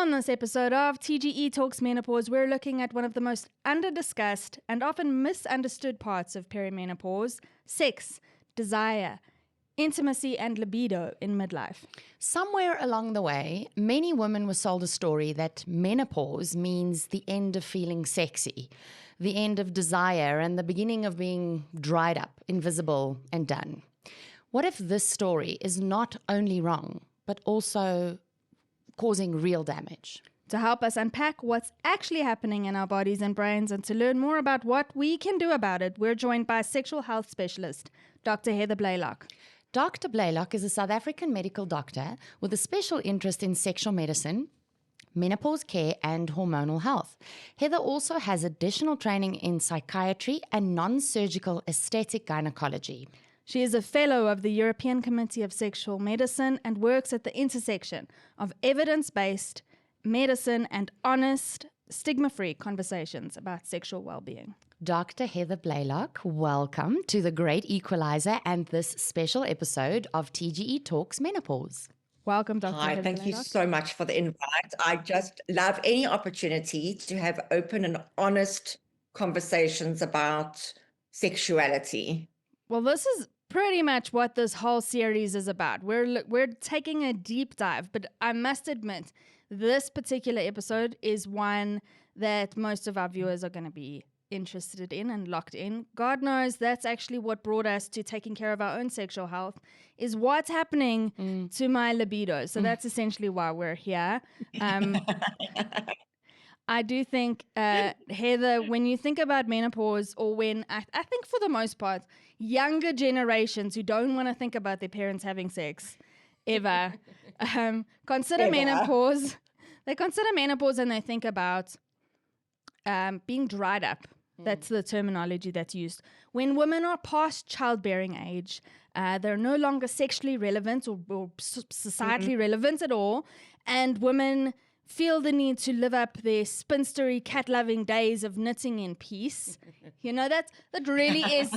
On this episode of TGE Talks Menopause, we're looking at one of the most under-discussed and often misunderstood parts of perimenopause: sex, desire, intimacy, and libido in midlife. Somewhere along the way, many women were sold a story that menopause means the end of feeling sexy, the end of desire, and the beginning of being dried up, invisible, and done. What if this story is not only wrong, but also causing real damage? To help us unpack what's actually happening in our bodies and brains and to learn more about what we can do about it, we're joined by sexual health specialist, Dr. Heather Blaylock. Dr. Blaylock is a South African medical doctor with a special interest in sexual medicine, menopause care, and hormonal health. Heather also has additional training in psychiatry and non-surgical aesthetic gynecology. She is a fellow of the European Committee of Sexual Medicine and works at the intersection of evidence-based medicine and honest, stigma-free conversations about sexual well-being. Dr. Heather Blaylock, welcome to The Great Equalizer and this special episode of TGE Talks Menopause. Welcome, Dr. Hi, Heather thank Blaylock. you so much for the invite. I just love any opportunity to have open and honest conversations about sexuality. Well, this is pretty much what this whole series is about. We're taking a deep dive, but I must admit, this particular episode is one that most of our viewers are going to be interested in and locked in. God knows that's actually what brought us to taking care of our own sexual health, is what's happening to my libido. So that's essentially why we're here. I do think, Heather, when you think about menopause, or when I think for the most part, younger generations who don't want to think about their parents having sex ever, consider menopause. They consider menopause and they think about being dried up. That's the terminology that's used. When women are past childbearing age, they're no longer sexually relevant or societally relevant at all, and women feel the need to live up their spinstery, cat-loving days of knitting in peace. You know, that really is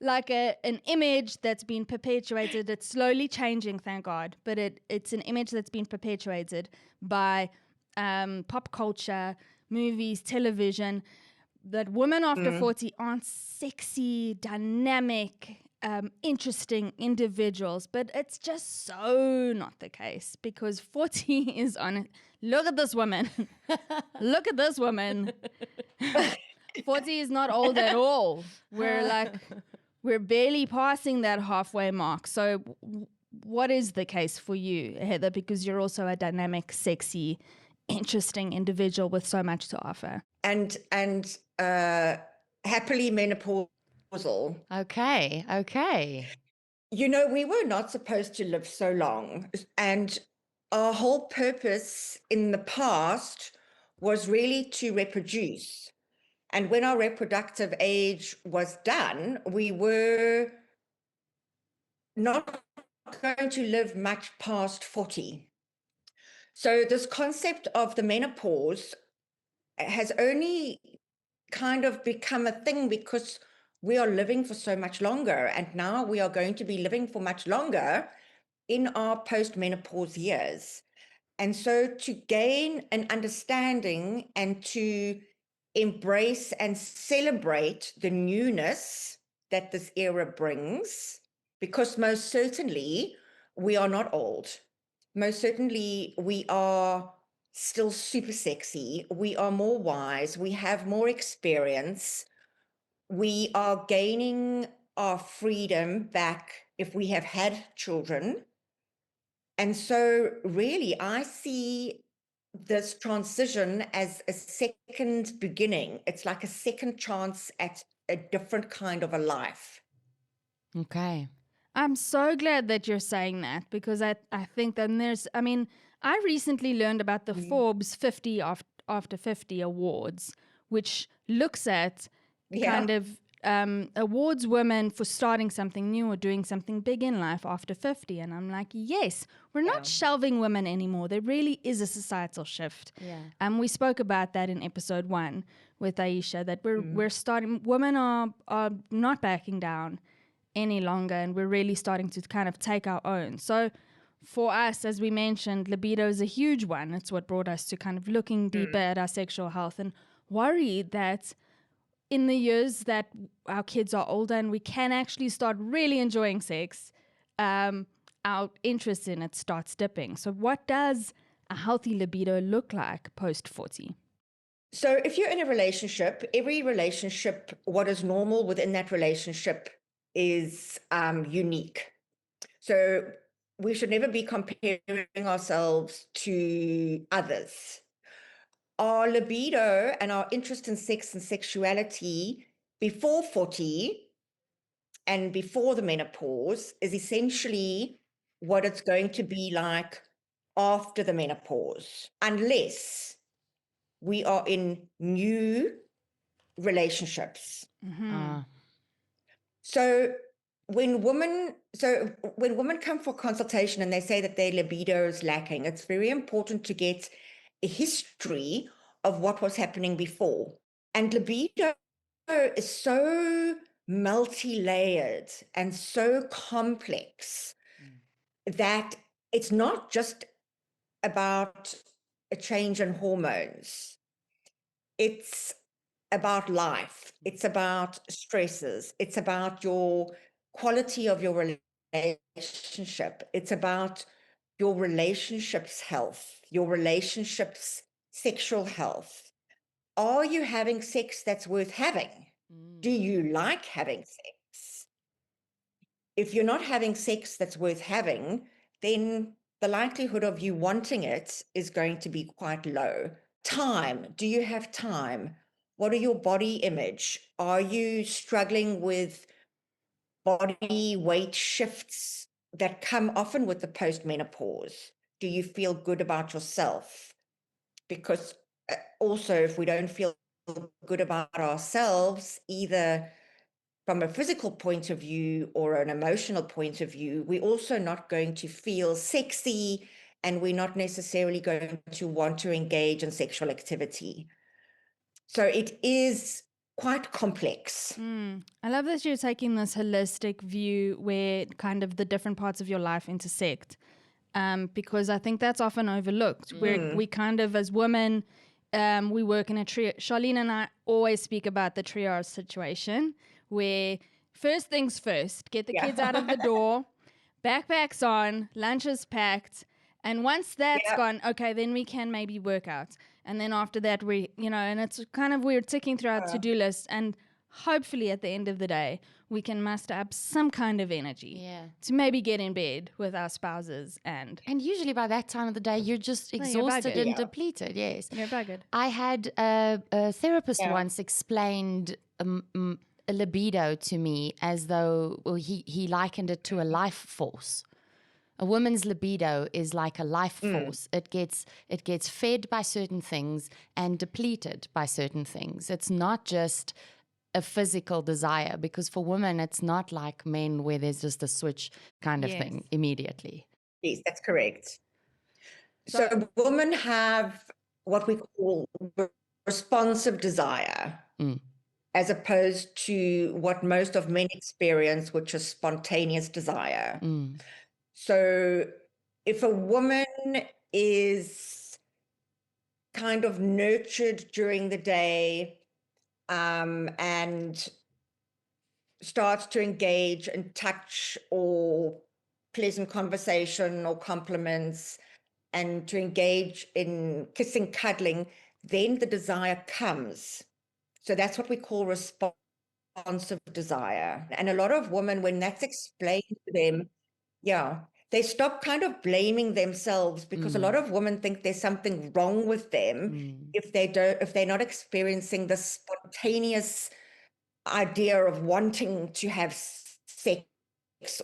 like an image that's been perpetuated. It's slowly changing, thank God, but it's an image that's been perpetuated by pop culture, movies, television, that women after 40 aren't sexy, dynamic, interesting individuals, but it's just so not the case, because 40 is on. Look at this woman. Look at this woman. 40 is not old at all. We're barely passing that halfway mark. So what is the case for you, Heather? Because you're also a dynamic, sexy, interesting individual with so much to offer. And happily menopausal. Okay. You know, we were not supposed to live so long, and our whole purpose in the past was really to reproduce. And when our reproductive age was done, we were not going to live much past 40. So this concept of the menopause has only kind of become a thing because we are living for so much longer, and now we are going to be living for much longer in our post-menopause years. And so to gain an understanding and to embrace and celebrate the newness that this era brings, because most certainly we are not old. Most certainly we are still super sexy. We are more wise. We have more experience. We are gaining our freedom back if we have had children. And so really, I see this transition as a second beginning. It's like a second chance at a different kind of a life. Okay. I'm so glad that you're saying that, because I think that I recently learned about the Forbes 50 after 50 awards, which looks at kind of awards women for starting something new or doing something big in life after 50. And I'm like, yes, we're not shelving women anymore. There really is a societal shift. Yeah. We spoke about that in episode 1 with Aisha, that we're starting, women are not backing down any longer, and we're really starting to kind of take our own. So for us, as we mentioned, libido is a huge one. It's what brought us to kind of looking deeper at our sexual health and worried that in the years that our kids are older and we can actually start really enjoying sex, our interest in it starts dipping. So what does a healthy libido look like post-40? So if you're in a relationship, every relationship, what is normal within that relationship is unique. So we should never be comparing ourselves to others. Our libido and our interest in sex and sexuality before 40 and before the menopause is essentially what it's going to be like after the menopause, unless we are in new relationships. So when women come for consultation and they say that their libido is lacking, it's very important to get a history of what was happening before. And libido is so multi-layered and so complex that it's not just about a change in hormones. It's about life. It's about stresses. It's about your quality of your relationship. It's about your relationships' health, your relationships' sexual health. Are you having sex that's worth having? Do you like having sex? If you're not having sex that's worth having, then the likelihood of you wanting it is going to be quite low. Time. Do you have time? What are your body image? Are you struggling with body weight shifts that come often with the postmenopause? Do you feel good about yourself? Because also, if we don't feel good about ourselves, either from a physical point of view or an emotional point of view, we're also not going to feel sexy, and we're not necessarily going to want to engage in sexual activity. So it is quite complex. I love that you're taking this holistic view where kind of the different parts of your life intersect, because I think that's often overlooked. We kind of, as women, we work in a trio. Charlene and I always speak about the triage situation, where first things first, get the kids out of the door, backpacks on, lunch is packed, and once that's gone, okay, then we can maybe work out. And then after that, and it's kind of, we're ticking through our to-do list, and hopefully at the end of the day, we can muster up some kind of energy to maybe get in bed with our spouses. And usually by that time of the day, you're just exhausted and depleted. Yes. You're buggered. I had a therapist once explained a libido to me as though he likened it to a life force. A woman's libido is like a life force. It gets fed by certain things and depleted by certain things. It's not just a physical desire, because for women, it's not like men where there's just a switch kind of thing immediately. Yes, that's correct. So women have what we call responsive desire, as opposed to what most of men experience, which is spontaneous desire. So if a woman is kind of nurtured during the day, and starts to engage in touch or pleasant conversation or compliments, and to engage in kissing, cuddling, then the desire comes. So that's what we call responsive desire. And a lot of women, when that's explained to them, they stop kind of blaming themselves, because a lot of women think there's something wrong with them if they're not experiencing the spontaneous idea of wanting to have sex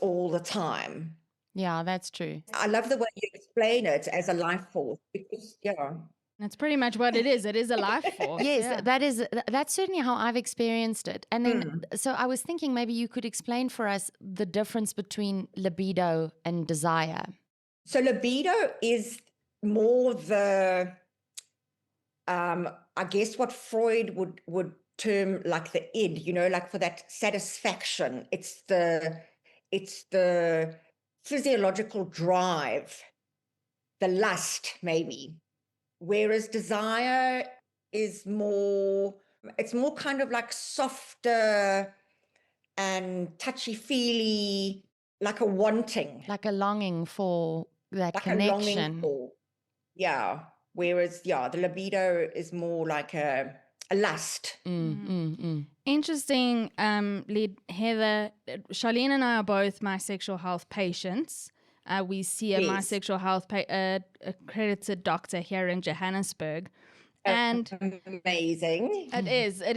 all the time. Yeah, that's true. I love the way you explain it as a life force, because that's pretty much what it is. It is a life force. Yes, that's certainly how I've experienced it. And then, so I was thinking maybe you could explain for us the difference between libido and desire. So libido is more the, I guess what Freud would term like the id, like for that satisfaction. It's the physiological drive, the lust maybe, whereas desire is more, it's more kind of like softer and touchy-feely, like a wanting. Like a longing for that Like connection. a longing for, yeah. Whereas, yeah, the libido is more like a lust. Interesting, Heather. Charlene and I are both my sexual health patients. We see a my Yes. sexual health accredited doctor here in Johannesburg. And Amazing. it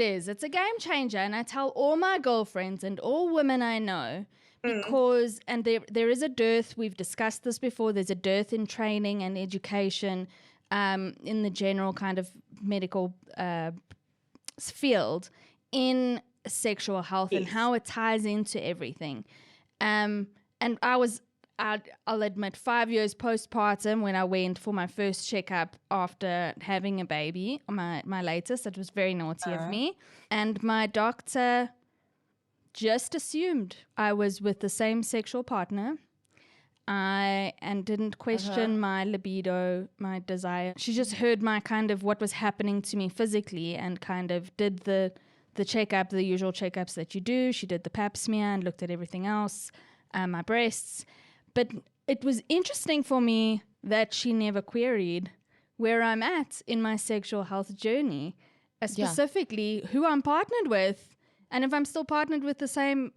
is. It's a game changer. And I tell all my girlfriends and all women I know because, and there is a dearth, we've discussed this before, there's a dearth in training and education in the general kind of medical field in sexual health and how it ties into everything. And I'll admit, 5 years postpartum, when I went for my first checkup after having a baby, my latest, it was very naughty of me. And my doctor just assumed I was with the same sexual partner. And didn't question my libido, my desire. She just heard my kind of what was happening to me physically and kind of did the checkup, the usual checkups that you do. She did the pap smear and looked at everything else, my breasts. But it was interesting for me that she never queried where I'm at in my sexual health journey, specifically who I'm partnered with, and if I'm still partnered with the same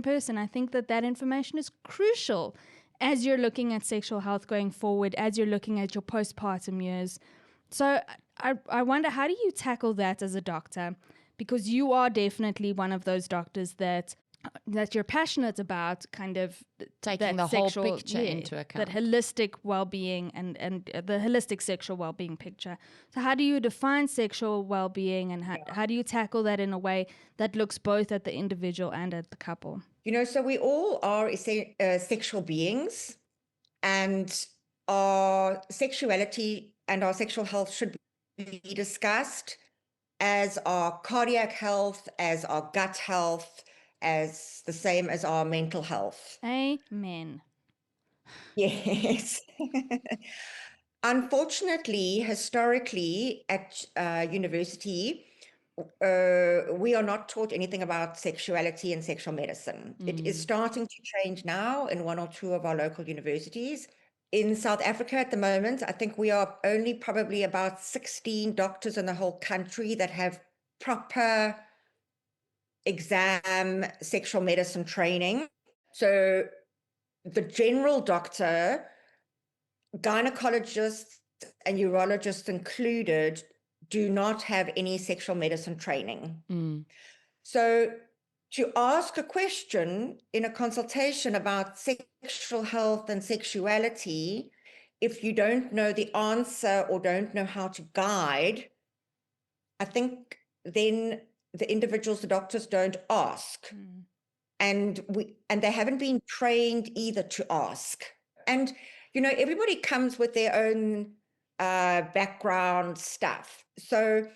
person. I think that information is crucial as you're looking at sexual health going forward, as you're looking at your postpartum years. So I wonder, how do you tackle that as a doctor? Because you are definitely one of those doctors that you're passionate about, kind of taking the whole picture into account. That holistic well-being and the holistic sexual well-being picture. So how do you define sexual well-being, and how do you tackle that in a way that looks both at the individual and at the couple? You know, so we all are sexual beings, and our sexuality and our sexual health should be discussed as our cardiac health, as our gut health, as the same as our mental health. Amen. Yes. Unfortunately, historically at university, we are not taught anything about sexuality and sexual medicine. It is starting to change now in one or two of our local universities. In South Africa at the moment, I think we are only probably about 16 doctors in the whole country that have proper exam sexual medicine training. So the general doctor, gynecologists and urologists included, do not have any sexual medicine training. So to ask a question in a consultation about sexual health and sexuality, if you don't know the answer or don't know how to guide, I think then the individuals, the doctors, don't ask. And they haven't been trained either to ask. And, you know, everybody comes with their own background stuff. So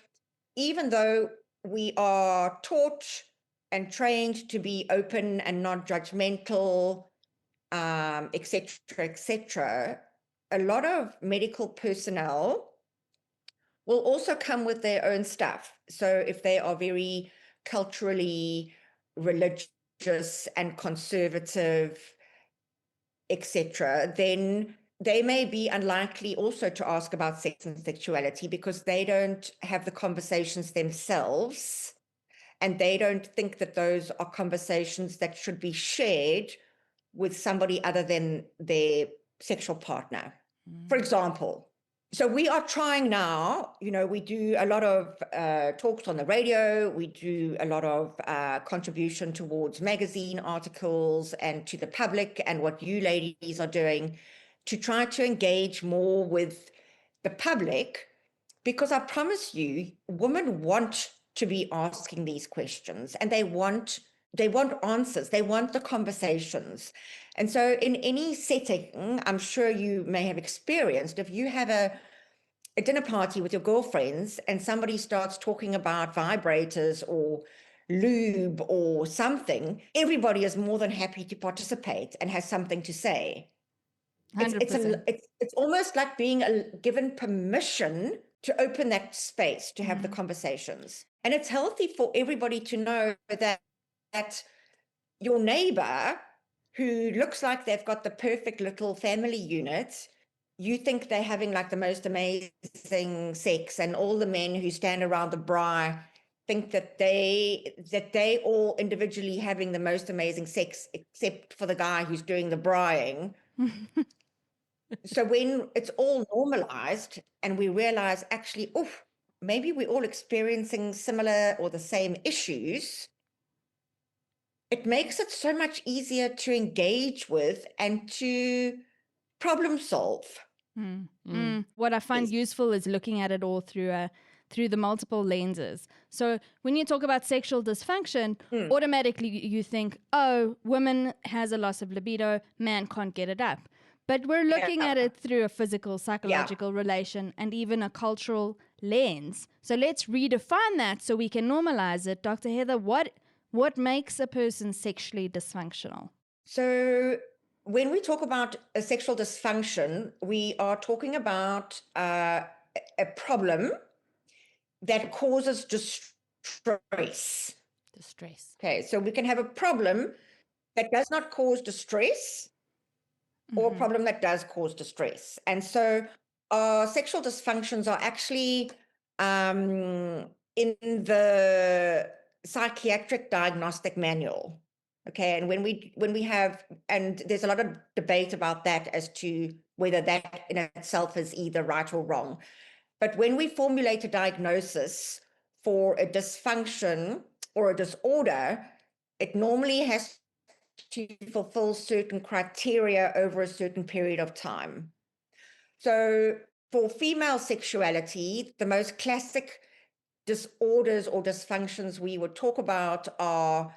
even though we are taught and trained to be open and non-judgmental, et cetera, a lot of medical personnel will also come with their own stuff. So if they are very culturally religious and conservative, etc., then they may be unlikely also to ask about sex and sexuality because they don't have the conversations themselves, and they don't think that those are conversations that should be shared with somebody other than their sexual partner. For example, so we are trying now, you know, we do a lot of talks on the radio, we do a lot of contribution towards magazine articles and to the public, and what you ladies are doing to try to engage more with the public, because I promise you, women want to be asking these questions, and they want answers, they want the conversations. And so in any setting, I'm sure you may have experienced, if you have a dinner party with your girlfriends and somebody starts talking about vibrators or lube or something, everybody is more than happy to participate and has something to say. 100%. It's almost like being given permission to open that space to have the conversations. And it's healthy for everybody to know that your neighbor who looks like they've got the perfect little family unit, you think they're having like the most amazing sex, and all the men who stand around the braai think that they all individually having the most amazing sex, except for the guy who's doing the braaiing. So when it's all normalized and we realize actually, oh, maybe we're all experiencing similar or the same issues, it makes it so much easier to engage with and to problem solve. What I find useful is looking at it all through the multiple lenses. So when you talk about sexual dysfunction, automatically you think, oh, woman has a loss of libido, man can't get it up. But we're looking at it through a physical, psychological relation and even a cultural lens. So let's redefine that so we can normalize it. Dr. Heather, what makes a person sexually dysfunctional? So when we talk about a sexual dysfunction, we are talking about a problem that causes distress. Okay, so we can have a problem that does not cause distress or a problem that does cause distress. And so our sexual dysfunctions are actually in the psychiatric diagnostic manual. Okay, and when we have, and there's a lot of debate about that as to whether that in itself is either right or wrong. But when we formulate a diagnosis for a dysfunction or a disorder, it normally has to fulfill certain criteria over a certain period of time. So for female sexuality, the most classic disorders or dysfunctions we would talk about are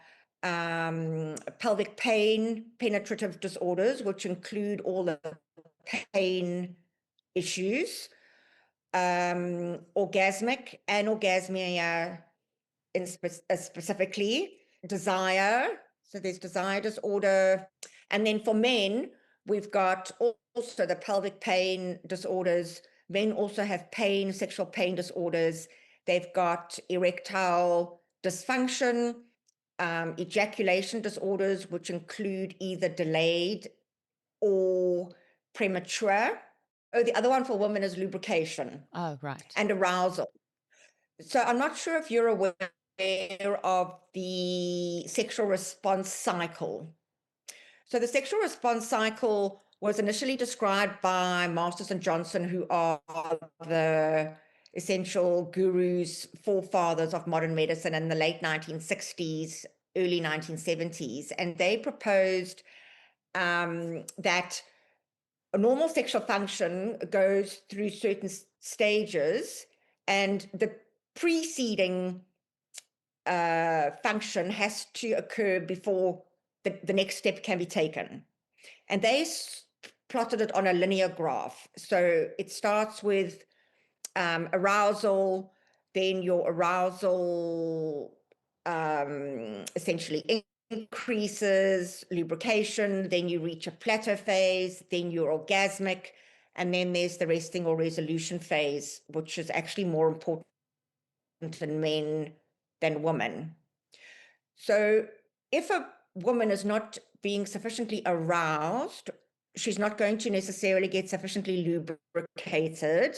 pelvic pain, penetrative disorders, which include all the pain issues, orgasmic, anorgasmia specifically, desire. So there's desire disorder. And then for men, we've got also the pelvic pain disorders. Men also have pain, sexual pain disorders. They've got erectile dysfunction, ejaculation disorders, which include either delayed or premature. Oh, the other one for women is lubrication. Oh, right. And arousal. So I'm not sure if you're aware of the sexual response cycle. So the sexual response cycle was initially described by Masters and Johnson, who are the essential gurus, forefathers of modern medicine in the late 1960s, early 1970s. And they proposed that a normal sexual function goes through certain stages, and the preceding function has to occur before the next step can be taken. And they plotted it on a linear graph. So it starts with arousal, then your arousal essentially increases, lubrication, then you reach a plateau phase, then you're orgasmic, and then there's the resting or resolution phase, which is actually more important in men than women. So if a woman is not being sufficiently aroused, she's not going to necessarily get sufficiently lubricated,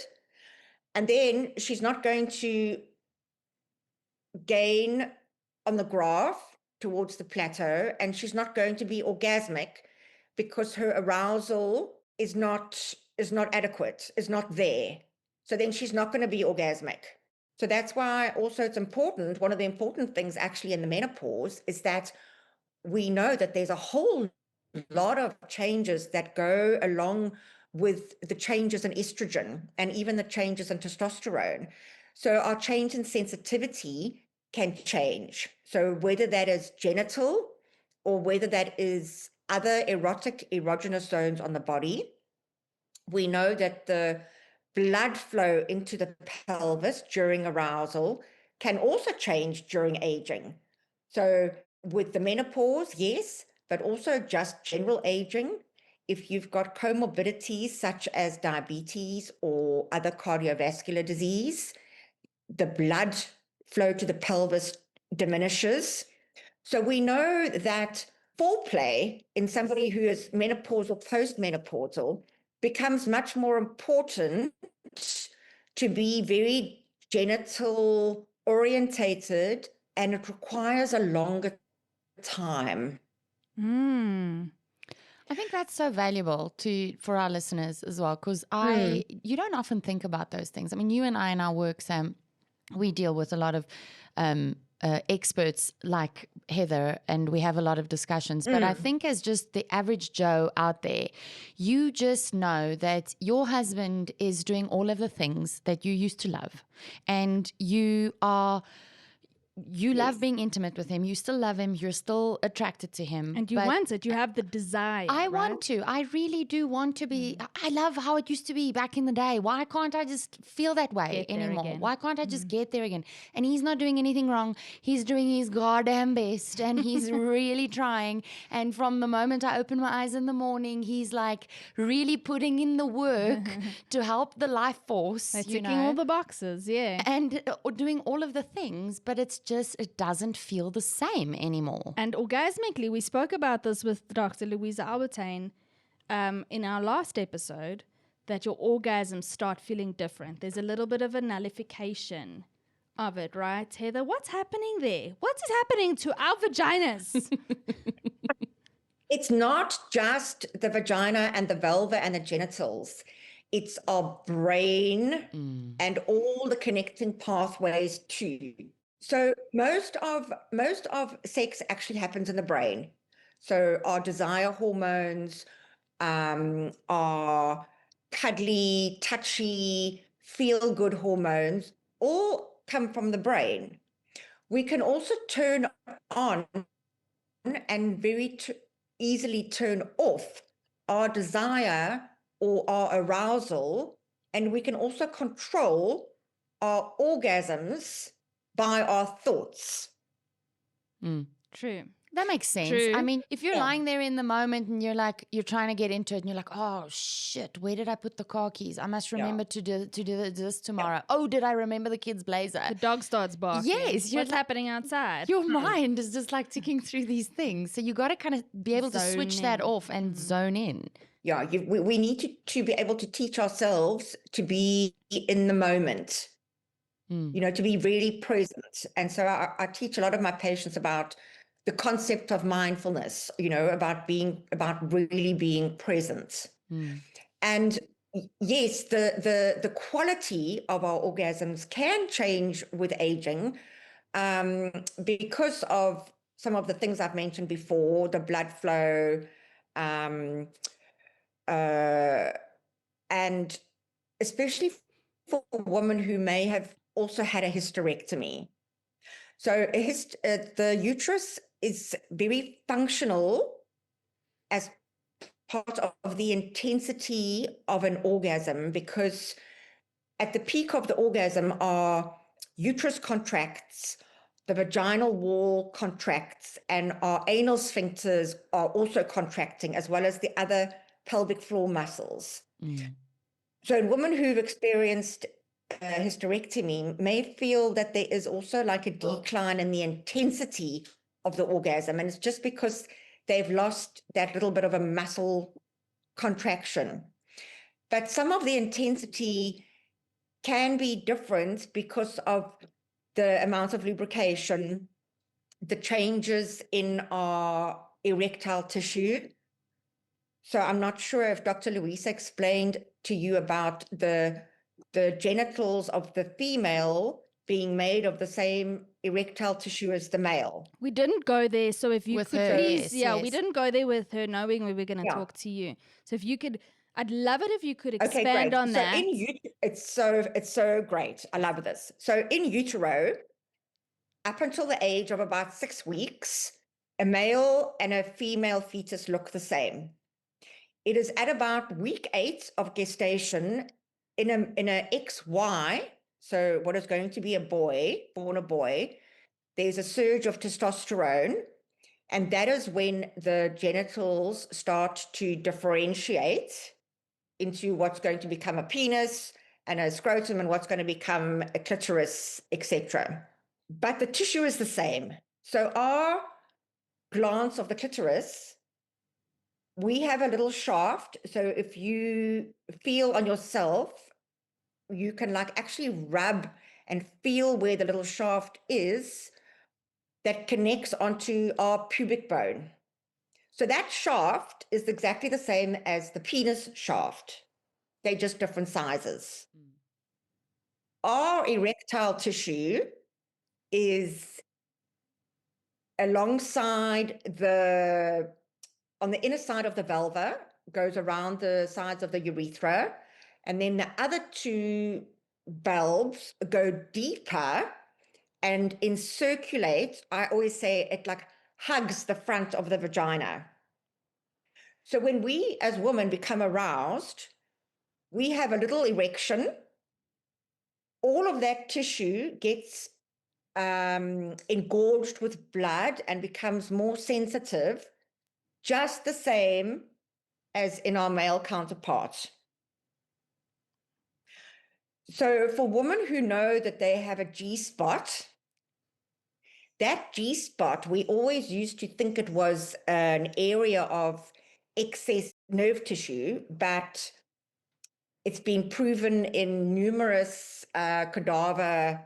and then she's not going to gain on the graph towards the plateau, and she's not going to be orgasmic because her arousal is not adequate, is not there. So then she's not going to be orgasmic. So that's why also it's important, one of the important things actually in the menopause is that we know that there's a whole lot of changes that go along with the changes in estrogen and even the changes in testosterone. So our change in sensitivity can change. So whether that is genital or whether that is other erogenous zones on the body, we know that the blood flow into the pelvis during arousal can also change during aging. So with the menopause, yes, but also just general aging. If you've got comorbidities such as diabetes or other cardiovascular disease, the blood flow to the pelvis diminishes. So we know that foreplay in somebody who is menopausal, postmenopausal, becomes much more important to be very genital orientated, and it requires a longer time. I think that's so valuable for our listeners as well, because you don't often think about those things. I mean, you and I in our work, Sam, we deal with a lot of experts like Heather, and we have a lot of discussions. But I think as just the average Joe out there, you just know that your husband is doing all of the things that you used to love, and you love being intimate with him. You still love him. You're still attracted to him. And you want it. You have the desire. I want to. I really do want to be. I love how it used to be back in the day. Why can't I just feel that way anymore? Why can't I just get there again? And he's not doing anything wrong. He's doing his goddamn best, and he's really trying. And from the moment I open my eyes in the morning, he's like really putting in the work to help the life force. Ticking all the boxes, yeah. And doing all of the things, but it doesn't feel the same anymore. And orgasmically, we spoke about this with Dr. Louisa Albertain in our last episode, that your orgasms start feeling different. There's a little bit of a nullification of it, right, Heather? What's happening there? What is happening to our vaginas? It's not just the vagina and the vulva and the genitals. It's our brain and all the connecting pathways too. So most of sex actually happens in the brain. So our desire hormones, our cuddly, touchy, feel-good hormones all come from the brain. We can also turn on and very easily turn off our desire or our arousal, and we can also control our orgasms by our thoughts. True. That makes sense. True. I mean, if you're lying there in the moment and you're trying to get into it and you're like, oh shit, where did I put the car keys? I must remember to do this tomorrow. Oh, did I remember the kid's blazer? The dog starts barking. Yes. What's happening outside? Your mind is just like ticking through these things. So you got to kind of be able to switch that off and zone in. Yeah, we need to be able to teach ourselves to be in the moment. To be really present. And so I teach a lot of my patients about the concept of mindfulness, about really being present. And yes, the quality of our orgasms can change with aging because of some of the things I've mentioned before, the blood flow, and especially for a woman who may have also had a hysterectomy. So the uterus is very functional as part of the intensity of an orgasm, because at the peak of the orgasm, our uterus contracts, the vaginal wall contracts, and our anal sphincters are also contracting, as well as the other pelvic floor muscles. So women who've experienced hysterectomy may feel that there is also like a decline in the intensity of the orgasm, and it's just because they've lost that little bit of a muscle contraction. But some of the intensity can be different because of the amount of lubrication, the changes in our erectile tissue. So I'm not sure if Dr. Louisa explained to you about the genitals of the female being made of the same erectile tissue as the male. We didn't go there, so if you with could her, please, yes. we didn't go there with her knowing we were going to talk to you. So if you could, I'd love it if you could expand on that. It's so great. I love this. So in utero, up until the age of about 6 weeks, a male and a female fetus look the same. It is at about week 8 of gestation in a XY, so what is going to be born a boy, there's a surge of testosterone, and that is when the genitals start to differentiate into what's going to become a penis and a scrotum and what's going to become a clitoris, etc. But the tissue is the same. So our glance of the clitoris, we have a little shaft. So if you feel on yourself, you can like actually rub and feel where the little shaft is that connects onto our pubic bone. So that shaft is exactly the same as the penis shaft. They're just different sizes. Our erectile tissue is alongside on the inner side of the vulva, goes around the sides of the urethra, and then the other two bulbs go deeper and encirculate. I always say it like hugs the front of the vagina. So when we as women become aroused, we have a little erection. All of that tissue gets engorged with blood and becomes more sensitive, just the same as in our male counterparts. So for women who know that they have a G-spot, that G-spot, we always used to think it was an area of excess nerve tissue, but it's been proven in numerous cadaver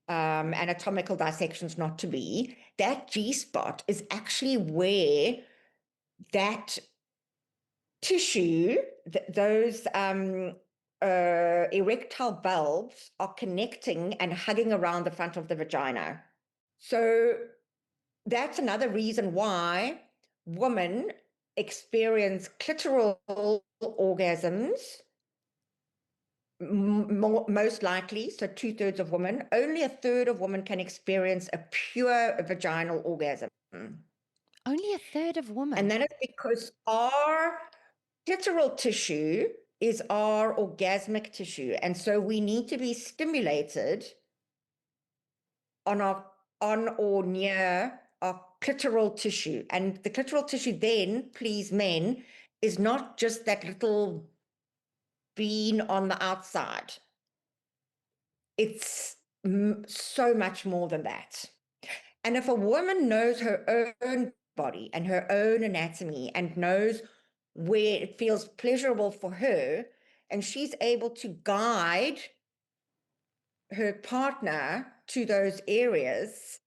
anatomical dissections not to be. That G-spot is actually where that tissue, those erectile bulbs are connecting and hugging around the front of the vagina. So that's another reason why women experience clitoral orgasms most likely, so 2/3 of women. Only a third of women can experience a pure vaginal orgasm. Only a third of women. And that is because our clitoral tissue is our orgasmic tissue. And so we need to be stimulated on or near our clitoral tissue. And the clitoral tissue then, please men, is not just that little bean on the outside. It's so much more than that. And if a woman knows her own body and her own anatomy and knows where it feels pleasurable for her, and she's able to guide her partner to those areas,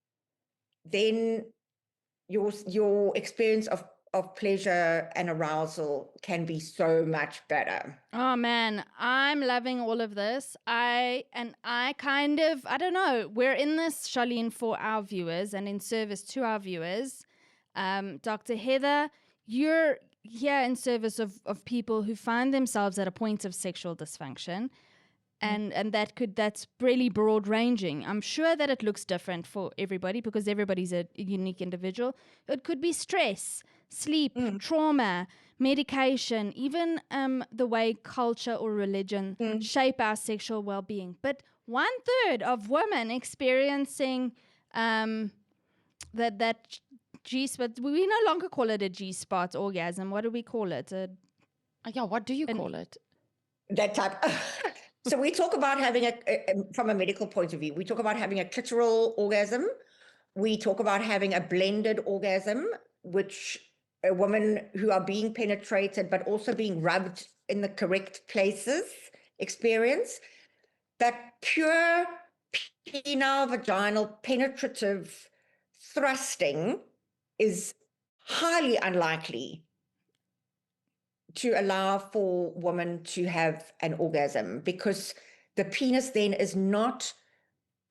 then your experience of pleasure and arousal can be so much better. Oh man, I'm loving all of this. I don't know, we're in this, Charlene, for our viewers and in service to our viewers. Dr. Heather, you're here in service of people who find themselves at a point of sexual dysfunction. And that's really broad ranging. I'm sure that it looks different for everybody because everybody's a unique individual. It could be stress, sleep, trauma, medication, even the way culture or religion shape our sexual well-being. But 1/3 of women experiencing that G-spot, we no longer call it a G-spot orgasm. What do we call it? What do you call it? That type. So we talk about having from a medical point of view, we talk about having a clitoral orgasm. We talk about having a blended orgasm, which a woman who are being penetrated, but also being rubbed in the correct places experience. That pure penile vaginal penetrative thrusting is highly unlikely to allow for women to have an orgasm, because the penis then is not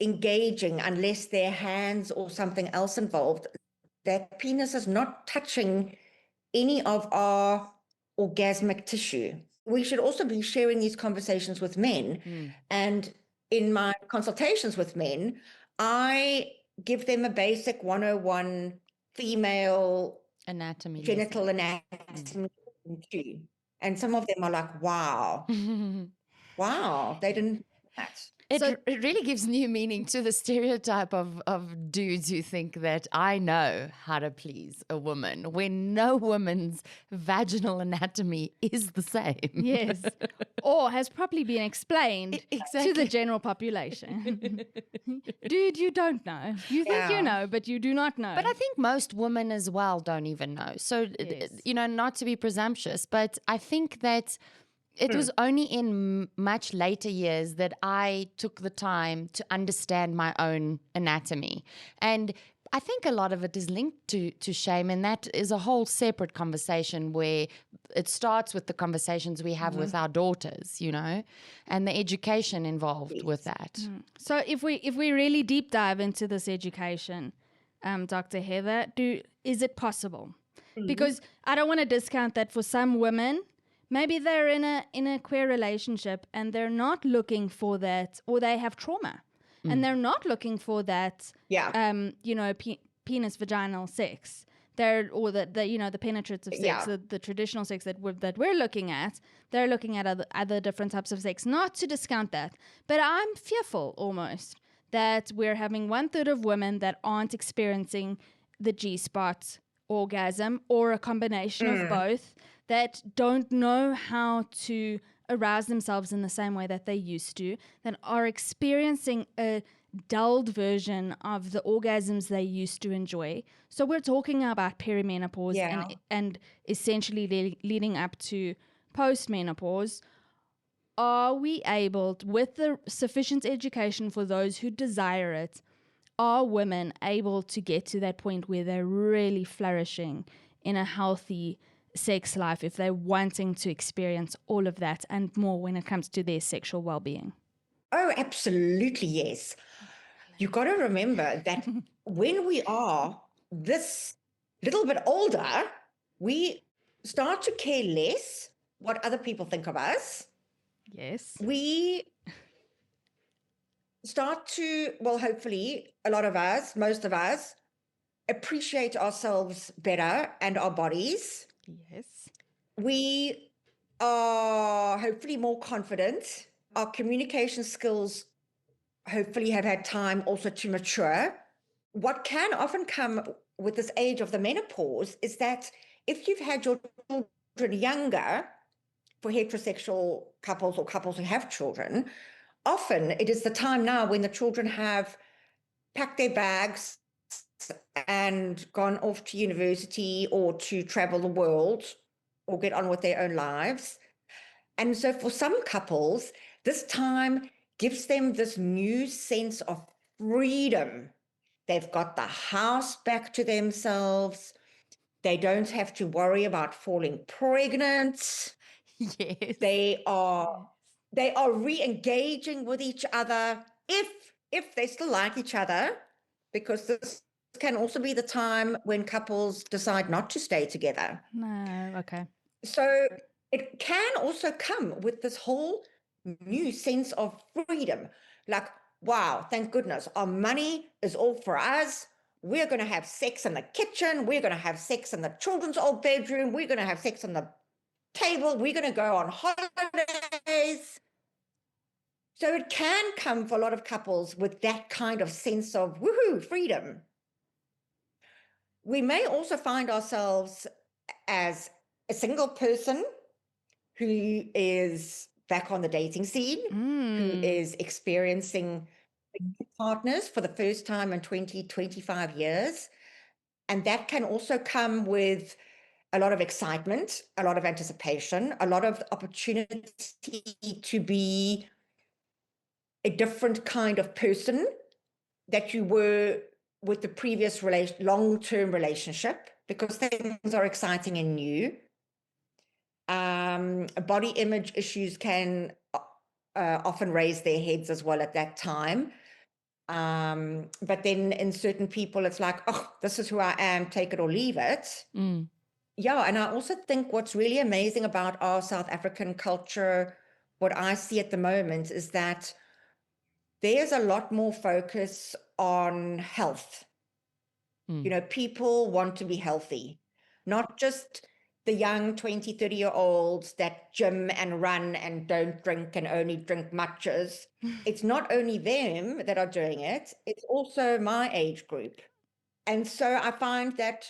engaging unless there are hands or something else involved. That penis is not touching any of our orgasmic tissue. We should also be sharing these conversations with men. And in my consultations with men, I give them a basic 101 female Anatomy. genital anatomy. And some of them are like, wow, wow, they didn't. It really gives new meaning to the stereotype of dudes who think that I know how to please a woman when no woman's vaginal anatomy is the same. Yes. Or has probably been explained Exactly. to the general population. Dude, you don't know. You think you know, but you do not know. But I think most women as well don't even know. So, Yes. not to be presumptuous, but I think that it was only in much later years that I took the time to understand my own anatomy. And I think a lot of it is linked to shame, and that is a whole separate conversation where it starts with the conversations we have with our daughters, and the education involved with that. So if we really deep dive into this education, Dr. Heather, is it possible? Because I don't want to discount that for some women, maybe they're in a queer relationship and they're not looking for that, or they have trauma and they're not looking for that, penis vaginal sex. The penetrative sex, the traditional sex that we're looking at. They're looking at other different types of sex. Not to discount that, but I'm fearful almost that we're having 1/3 of women that aren't experiencing the G-spot orgasm or a combination of both, that don't know how to arouse themselves in the same way that they used to, that are experiencing a dulled version of the orgasms they used to enjoy. So we're talking about perimenopause and essentially leading up to postmenopause. Are we able, with the sufficient education for those who desire it, are women able to get to that point where they're really flourishing in a healthy sex life if they're wanting to experience all of that and more when it comes to their sexual well-being? Oh, absolutely, yes. You got to remember that when we are this little bit older, we start to care less what other people think of us. Yes. We start to, well, hopefully, a lot of us, most of us, appreciate ourselves better and our bodies. Yes. We are hopefully more confident. Our communication skills hopefully have had time also to mature. What can often come with this age of the menopause is that if you've had your children younger, for heterosexual couples or couples who have children, often it is the time now when the children have packed their bags and gone off to university or to travel the world or get on with their own lives. And so for some couples, this time gives them this new sense of freedom. They've got the house back to themselves. They don't have to worry about falling pregnant. Yes. They are re-engaging with each other if they still like each other, because this can also be the time when couples decide not to stay together. No, okay. So it can also come with this whole new sense of freedom. Like, wow, thank goodness, our money is all for us. We're going to have sex in the kitchen. We're going to have sex in the children's old bedroom. We're going to have sex on the table. We're going to go on holidays. So it can come for a lot of couples with that kind of sense of woohoo, freedom. We may also find ourselves as a single person who is back on the dating scene, who is experiencing partners for the first time in 20, 25 years. And that can also come with a lot of excitement, a lot of anticipation, a lot of opportunity to be a different kind of person that you were with the previous long-term relationship, because things are exciting and new. Body image issues can often raise their heads as well at that time. But then in certain people, it's like, oh, this is who I am, take it or leave it. Yeah, and I also think what's really amazing about our South African culture, what I see at the moment, is that there's a lot more focus on health. You know, people want to be healthy, not just the young 20, 30-year-olds that gym and run and don't drink and only drink matchas. It's not only them that are doing it, it's also my age group. And so I find that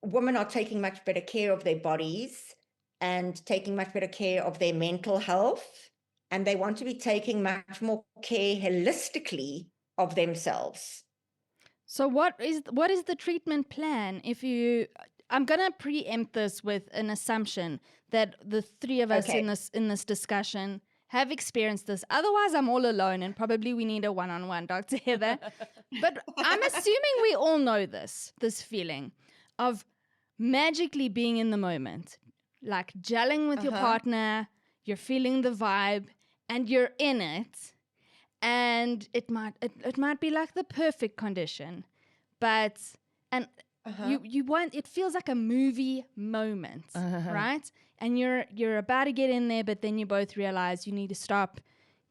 women are taking much better care of their bodies and taking much better care of their mental health. And they want to be taking much more care holistically of themselves. So what is the treatment plan? I'm gonna preempt this with an assumption that the three of us in this discussion have experienced this. Otherwise, I'm all alone, and probably we need a one-on-one, Dr. Heather. But I'm assuming we all know this feeling of magically being in the moment, like gelling with your partner. You're feeling the vibe, and you're in it. And it might be like the perfect condition, but you want, it feels like a movie moment, right? And you're about to get in there, but then you both realize you need to stop.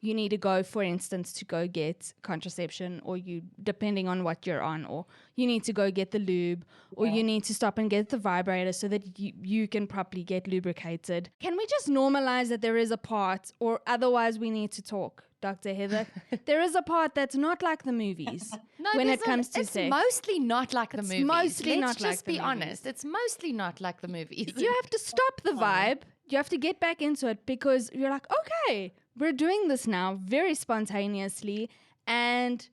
You need to go, for instance, to go get contraception, or you, depending on what you're on, or you need to go get the lube, or you need to stop and get the vibrator so that you can properly get lubricated. Can we just normalize that there is a part, or otherwise we need to talk, Dr. Heather? There is a part that's not like the movies when it comes to sex. It's mostly not like the movies. Mostly Let's not like just the be movies. honest. It's mostly not like the movies. You have to stop the vibe. You have to get back into it, because you're like, okay, we're doing this now very spontaneously, and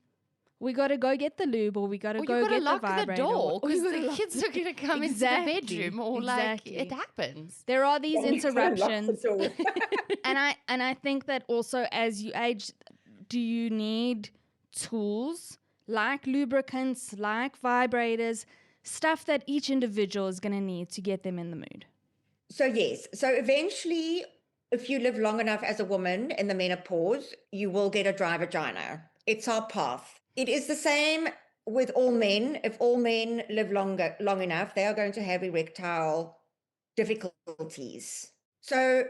we got to go get the lube, or we got to go get the vibrator. Lock the door, because the kids are going to come into the bedroom, or like it happens. There are these interruptions. The and I think that also as you age, do you need tools like lubricants, like vibrators, stuff that each individual is going to need to get them in the mood? So yes, so eventually, if you live long enough as a woman in the menopause, you will get a dry vagina. It's our path. It is the same with all men. If all men live long enough, they are going to have erectile difficulties. So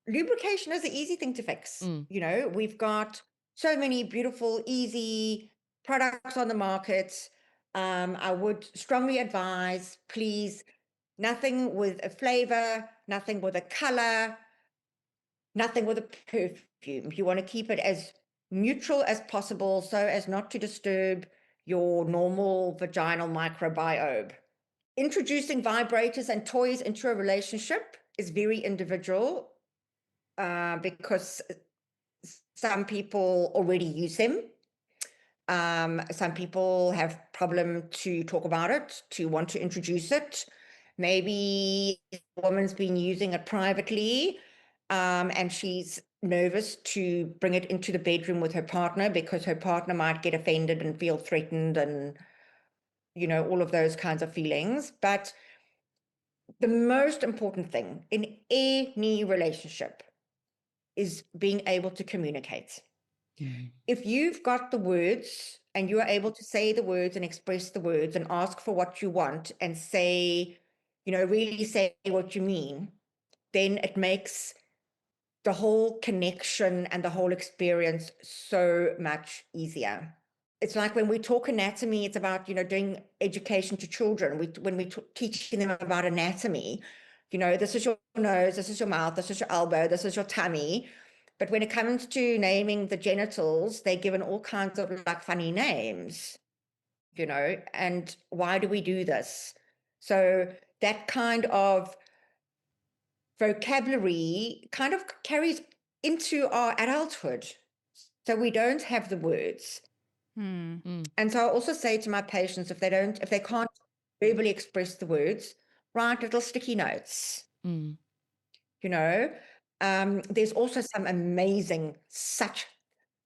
lubrication is an easy thing to fix. You know, we've got so many beautiful, easy products on the market. I would strongly advise, please, nothing with a flavor, nothing with a color, nothing with a perfume. You want to keep it as neutral as possible so as not to disturb your normal vaginal microbiome. Introducing vibrators and toys into a relationship is very individual, because some people already use them. Some people have problem to talk about it, to want to introduce it. Maybe a woman's been using it privately, and she's nervous to bring it into the bedroom with her partner because her partner might get offended and feel threatened, and, you know, all of those kinds of feelings. But the most important thing in any relationship is being able to communicate. If you've got the words and you are able to say the words and express the words and ask for what you want and say, you know, really say what you mean, then it makes the whole connection and the whole experience so much easier. It's like when we talk anatomy, it's about, you know, doing education to children. When we teaching them about anatomy, you know, this is your nose, this is your mouth, this is your elbow, this is your tummy. But when it comes to naming the genitals, they're given all kinds of like funny names, you know, and why do we do this? So that kind of vocabulary kind of carries into our adulthood. So we don't have the words. And so I also say to my patients, if they can't verbally express the words, write little sticky notes. You know, there's also some amazing, such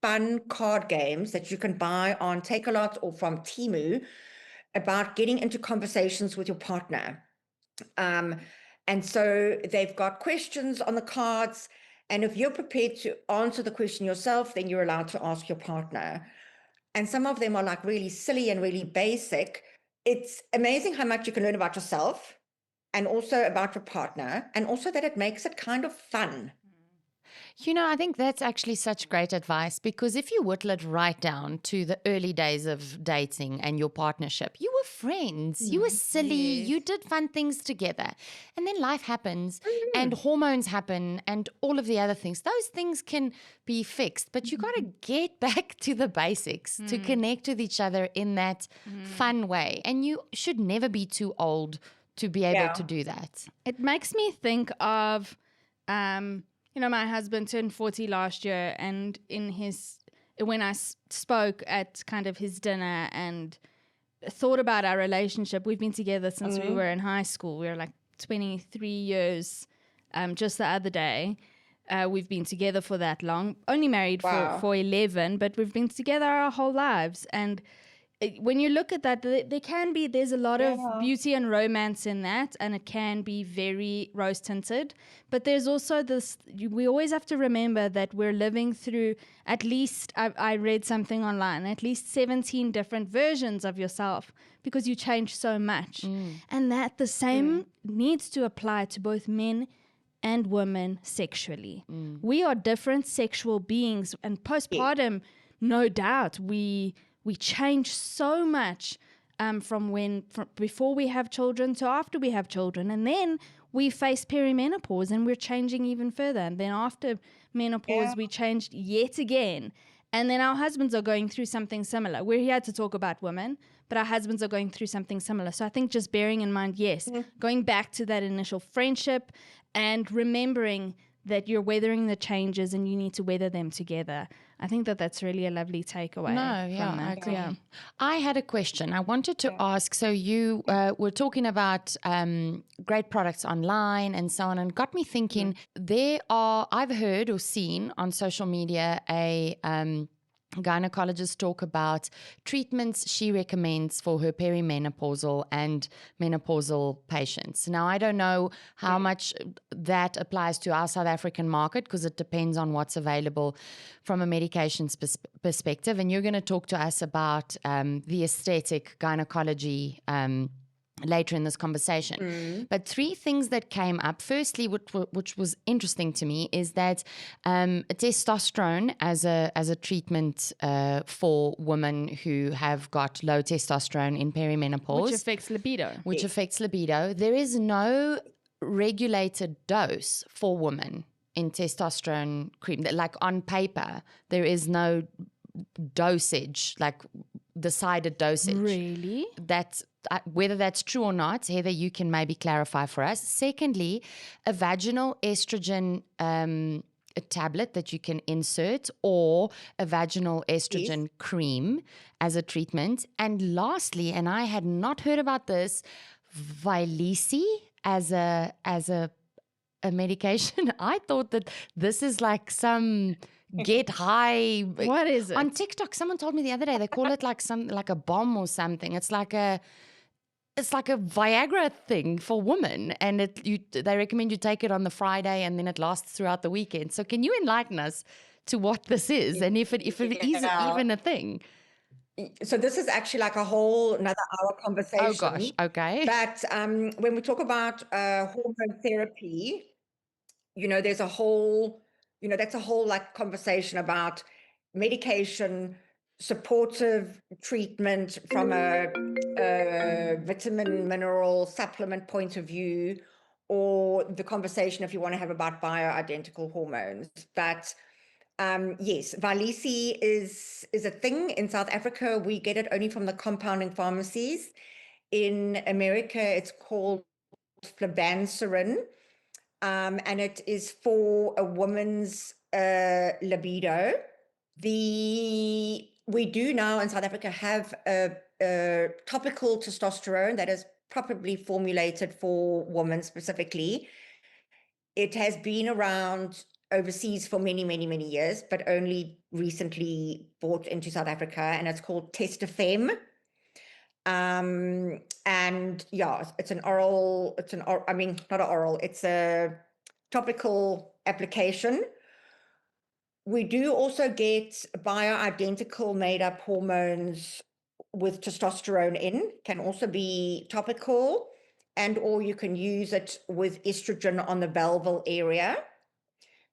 fun card games that you can buy on Takealot or from Temu about getting into conversations with your partner. And so they've got questions on the cards, and if you're prepared to answer the question yourself, then you're allowed to ask your partner. And some of them are like really silly and really basic. It's amazing how much you can learn about yourself and also about your partner, and also that it makes it kind of fun. I think that's actually such great advice, because if you whittle it right down to the early days of dating and your partnership, you were friends, you were silly, you did fun things together. And then life happens and hormones happen and all of the other things. Those things can be fixed, but you got to get back to the basics to connect with each other in that fun way. And you should never be too old to be able to do that. It makes me think of, my husband turned 40 last year, and when I spoke at kind of his dinner and thought about our relationship, we've been together since we were in high school. We were like 23 years just the other day. We've been together for that long, only married for 11, but we've been together our whole lives. And when you look at that, there's a lot of beauty and romance in that, and it can be very rose-tinted. But there's also this, we always have to remember that we're living through at least, I read something online, at least 17 different versions of yourself, because you change so much. And that the same needs to apply to both men and women sexually. We are different sexual beings, and postpartum, no doubt, we change so much from before we have children to after we have children. And then we face perimenopause and we're changing even further. And then after menopause, we changed yet again. And then our husbands are going through something similar. We're here to talk about women, but our husbands are going through something similar. So I think just bearing in mind, going back to that initial friendship and remembering that you're weathering the changes and you need to weather them together. I think that's really a lovely takeaway. I agree. Yeah. I had a question. I wanted to ask, so you were talking about great products online and so on, and got me thinking, I've heard or seen on social media a gynecologist talk about treatments she recommends for her perimenopausal and menopausal patients. Now, I don't know how much that applies to our South African market, because it depends on what's available from a medications perspective. And you're going to talk to us about the aesthetic gynecology later in this conversation. But three things that came up. Firstly, which was interesting to me, is that testosterone as a treatment for women who have got low testosterone in perimenopause, which affects libido. There is no regulated dose for women in testosterone cream. Like on paper, there is no dosage, like decided dosage. Really? That's whether that's true or not, Heather, you can maybe clarify for us. Secondly, a vaginal estrogen a tablet that you can insert, or a vaginal estrogen cream as a treatment. And lastly, and I had not heard about this, Vyleesi as a medication. I thought that this is like some get high. What is it? On TikTok, someone told me the other day they call it like a bomb or something. It's like a Viagra thing for women, and they recommend you take it on the Friday, and then it lasts throughout the weekend. So can you enlighten us to what this is, and if it is even a thing? So this is actually like a whole another hour conversation. Oh gosh, okay. But when we talk about hormone therapy, there's a whole, that's a whole like conversation about medication, supportive treatment from a vitamin, mineral supplement point of view, or the conversation if you want to have about bioidentical hormones. But yes, Vyleesi is a thing in South Africa. We get it only from the compounding pharmacies. In America, it's called flibanserin, and it is for a woman's libido. We do now in South Africa have a topical testosterone that is probably formulated for women specifically. It has been around overseas for many, many, many years, but only recently brought into South Africa, and it's called Testafem. And yeah, it's a topical application. We do also get bioidentical made up hormones with testosterone in, can also be topical, and or you can use it with estrogen on the belval area.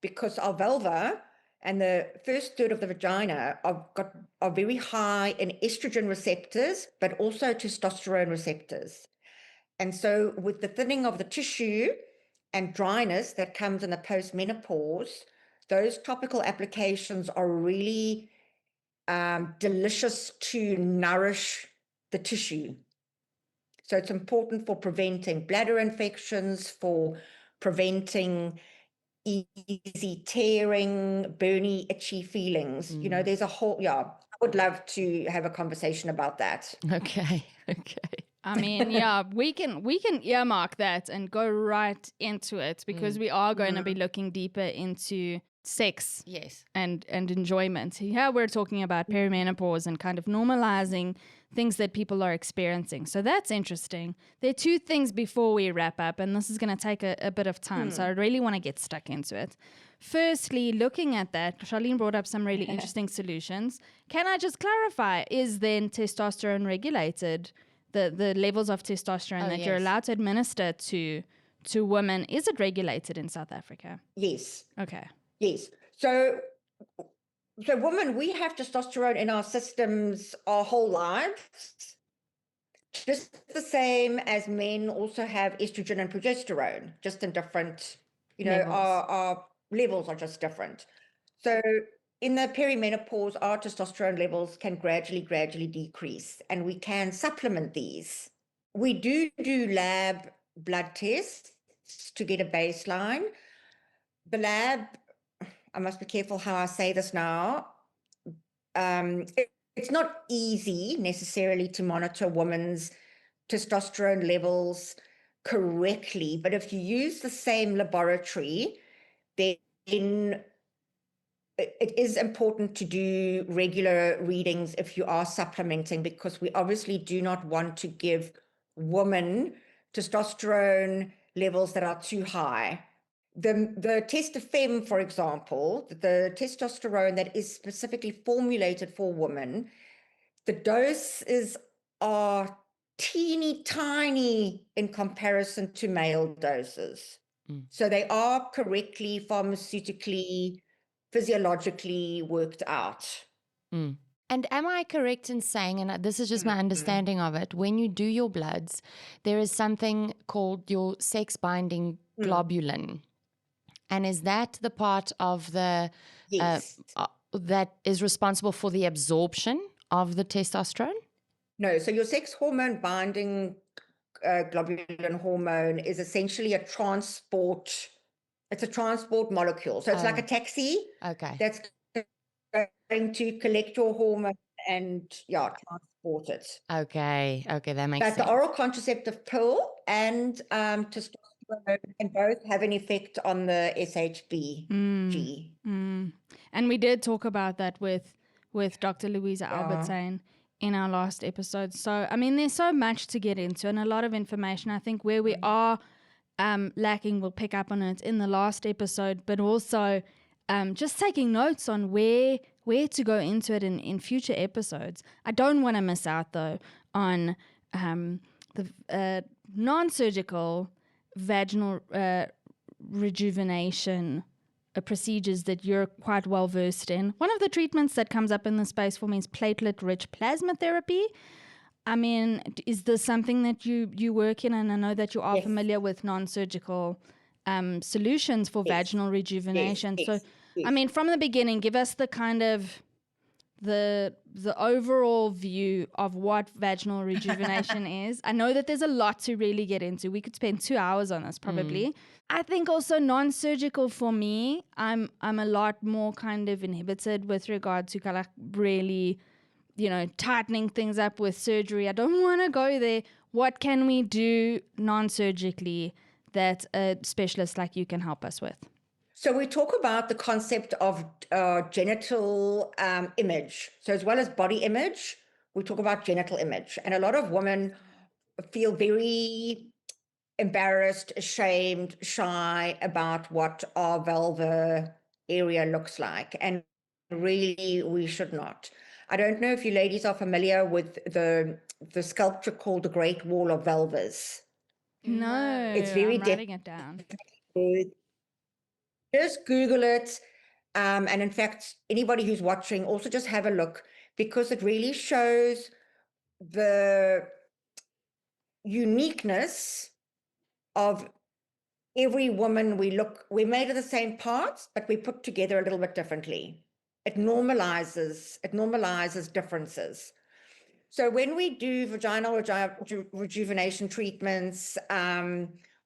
because our vulva and the first third of the vagina are very high in estrogen receptors, but also testosterone receptors. And so with the thinning of the tissue and dryness that comes in the postmenopause, those topical applications are really delicious to nourish the tissue. So it's important for preventing bladder infections, for preventing easy tearing, burny, itchy feelings. You know, there's a whole, I would love to have a conversation about that. Okay. I mean, yeah, we can earmark that and go right into it, because we are going to be looking deeper into sex, Yes, and enjoyment. Here we're talking about perimenopause and kind of normalizing things that people are experiencing. So that's interesting. There are two things before we wrap up, and this is going to take a bit of time. So I really want to get stuck into it. Firstly, looking at that, Charlene brought up some really interesting solutions. Can I just clarify, is then testosterone regulated? The levels of testosterone that you're allowed to administer to women, is it regulated in South Africa? Yes. Okay. Yes. So women, we have testosterone in our systems our whole lives, just the same as men also have estrogen and progesterone, just in different, our levels are just different. So in the perimenopause, our testosterone levels can gradually decrease, and we can supplement these. We do lab blood tests to get a baseline. The lab, I must be careful how I say this now. It's not easy necessarily to monitor women's testosterone levels correctly, but if you use the same laboratory, then it is important to do regular readings if you are supplementing, because we obviously do not want to give women testosterone levels that are too high. The Test-of-Fem, for example, the testosterone that is specifically formulated for women, the doses are teeny tiny in comparison to male doses. So they are correctly pharmaceutically, physiologically worked out. And am I correct in saying, and this is just my understanding of it, when you do your bloods, there is something called your sex binding globulin? And is that the part of the Yes. that is responsible for the absorption of the testosterone? No, so your sex hormone binding globulin hormone is essentially a transport molecule. So it's like a taxi that's going to collect your hormone and transport it. Okay, that makes But sense. the oral contraceptive pill and testosterone can both have an effect on the SHBG. And we did talk about that with Dr. Louisa Albertine in our last episode. So, I mean, there's so much to get into and a lot of information. I think where we are lacking, we'll pick up on it in the last episode, but also just taking notes on where to go into it in future episodes. I don't want to miss out, though, on the non-surgical vaginal rejuvenation procedures that you're quite well versed in. One of the treatments that comes up in the space for me is platelet-rich plasma therapy. I mean, is this something that you work in? And I know that you are familiar with non-surgical solutions for vaginal rejuvenation. So, I mean, from the beginning, give us the kind of the overall view of what vaginal rejuvenation is. I know that there's a lot to really get into. We could spend 2 hours on this probably. I think also non-surgical for me, I'm a lot more kind of inhibited with regard to kind of really, tightening things up with surgery. I don't want to go there. What can we do non-surgically that a specialist like you can help us with? So we talk about the concept of genital image. So as well as body image, we talk about genital image. And a lot of women feel very embarrassed, ashamed, shy about what our vulva area looks like. And really, we should not. I don't know if you ladies are familiar with the sculpture called the Great Wall of Vulvas. No, It's very I'm writing it down. Just Google it. And in fact, anybody who's watching, also just have a look, because it really shows the uniqueness of every woman. We're made of the same parts, but we put together a little bit differently. It normalizes differences. So when we do vaginal rejuvenation treatments,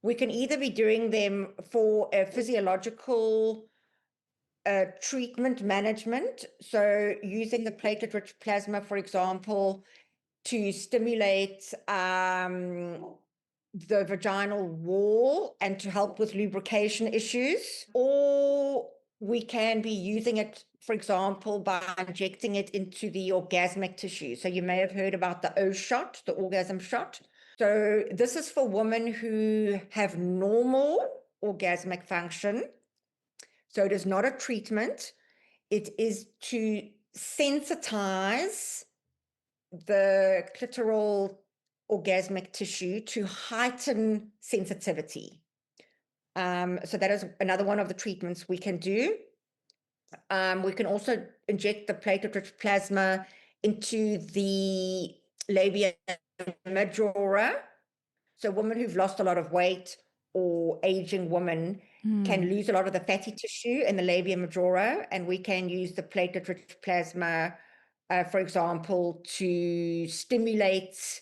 we can either be doing them for a physiological treatment management. So using the platelet-rich plasma, for example, to stimulate the vaginal wall and to help with lubrication issues, or we can be using it, for example, by injecting it into the orgasmic tissue. So you may have heard about the O shot, the orgasm shot. So this is for women who have normal orgasmic function. So it is not a treatment. It is to sensitize the clitoral orgasmic tissue to heighten sensitivity. So that is another one of the treatments we can do. We can also inject the platelet-rich plasma into the labia majora. So women who've lost a lot of weight or aging women can lose a lot of the fatty tissue in the labia majora, and we can use the platelet-rich plasma, for example, to stimulate